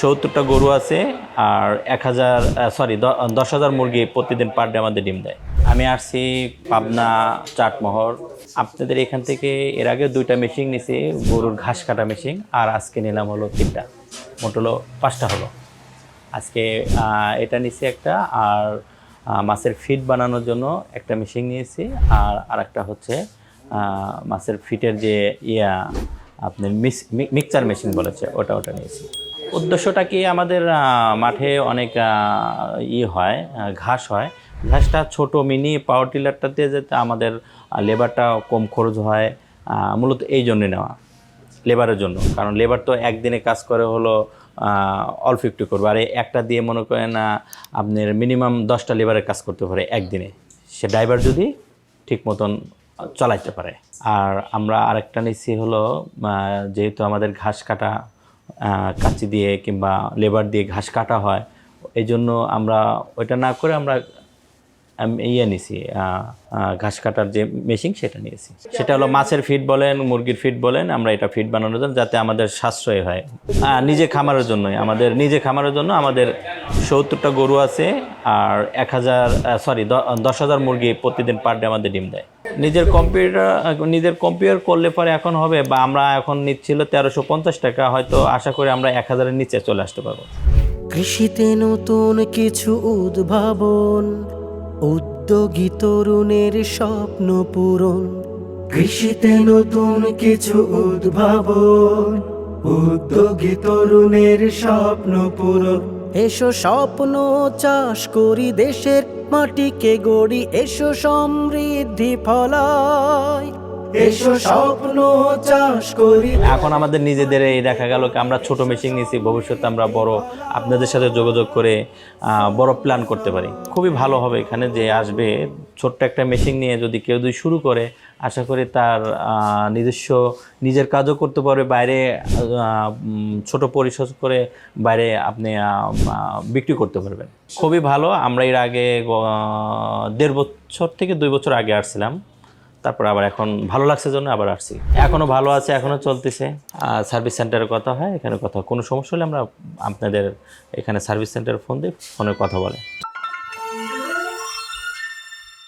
70টা গরু আছে আর 10,000 মুরগি প্রতিদিন পার ডে আমাদের ডিম দেয়। আমি আসছি পাবনা চাটমোহর। আপনাদের এখান থেকে এর আগে 2টা মেশিন নিছি, গরুর ঘাস কাটা মেশিন, আর আজকে নিলাম হলো 3টা, মোট হলো 5টা হলো। আজকে এটা নিছি একটা, আর মাছের ফিড বানানোর জন্য একটা মেশিন নিয়েছি, আর আরেকটা হচ্ছে মাছের ফিটের যে আপনার মিক্সচার মেশিন বলেছে ওটা নিয়েছি। উদ্দেশ্যটা কি, আমাদের মাঠে অনেক হয়, ঘাস হয়। ঘাসটা ছোট মিনি পাওয়ার টিলারটাতে যাতে আমাদের লেবারটা কম খরচ হয়, মূলত এই জন্য নেওয়া, লেবারের জন্য। কারণ লেবার তো একদিনে কাজ করে হলো অল্প একটু করবে, আর একটা দিয়ে মনে করেন আপনার মিনিমাম 10টা লেবারের কাজ করতে পারে একদিনে, সে ড্রাইভার যদি ঠিক মতন চালাইতে পারে। আর আমরা আরেকটা নিচ্ছি হলো, যেহেতু আমাদের ঘাস কাটা কাঁচি দিয়ে কিংবা লেবার দিয়ে ঘাস কাটা হয়, এই জন্য আমরা ওইটা না করে আমরা নিয়েছি ঘাস কাটার যে মেশিন সেটা নিয়েছি। সেটা হলো মাছের ফিড বলেন, মুরগির ফিড বলেন, আমরা এটা ফিড বানানোর জন্য যাতে আমাদের সাশ্রয় হয়। নিজে খামারের জন্যই, আমাদের 70টা গরু আছে আর 10,000 মুরগি প্রতিদিন পার ডে আমাদের ডিম দেয়। নিজের কম্পিউটার করলে পরে এখন হবে, বা আমরা এখন নিচ্ছিল 1350 টাকা, হয়তো আশা করি আমরা 1000-এর নিচে চলে আসতে পারবো। কৃষিতে নতুন কিছু উদ্ভাবন, উদ্যোগী তরুণের স্বপ্ন পূরণ। কৃষিতে নতুন কিছু উদ্ভাবন, উদ্যোগী তরুণের স্বপ্ন পূরণ। এসো স্বপ্ন চাষ করি, দেশের মাটিকে গড়ি, এসো সমৃদ্ধি ফলায়, এসো স্বপ্ন চাষ করি। এখন আমাদের নিজেদের এই দেখা গেল কি আমরা ছোট মেশিন নিয়েছি, ভবিষ্যতে আমরা বড় আপনাদের সাথে যোগাযোগ করে বড় প্ল্যান করতে পারি। খুবই ভালো হবে এখানে যে আসবে, ছোট্ট একটা মেশিন নিয়ে যদি কেউ শুরু করে, আশা করি তার নিজের কাজও করতে পারবে, বাইরে ছোট পরিসর করে বাইরে আপনি বিক্রি করতে পারবেন। খুবই ভালো। আমরা এর আগে 1.5 বছর থেকে 2 বছর আগে আসছিলাম, তারপর আবার এখন ভালো লাগছে জন্য আবার আসছি। এখনও ভালো আছে, এখনও চলতেছে। সার্ভিস সেন্টারের কথা হয়, এখানে কথা কোনো সমস্যা হলে আমরা আপনাদের এখানে সার্ভিস সেন্টারে ফোন দিই, ফোনে কথা বলে।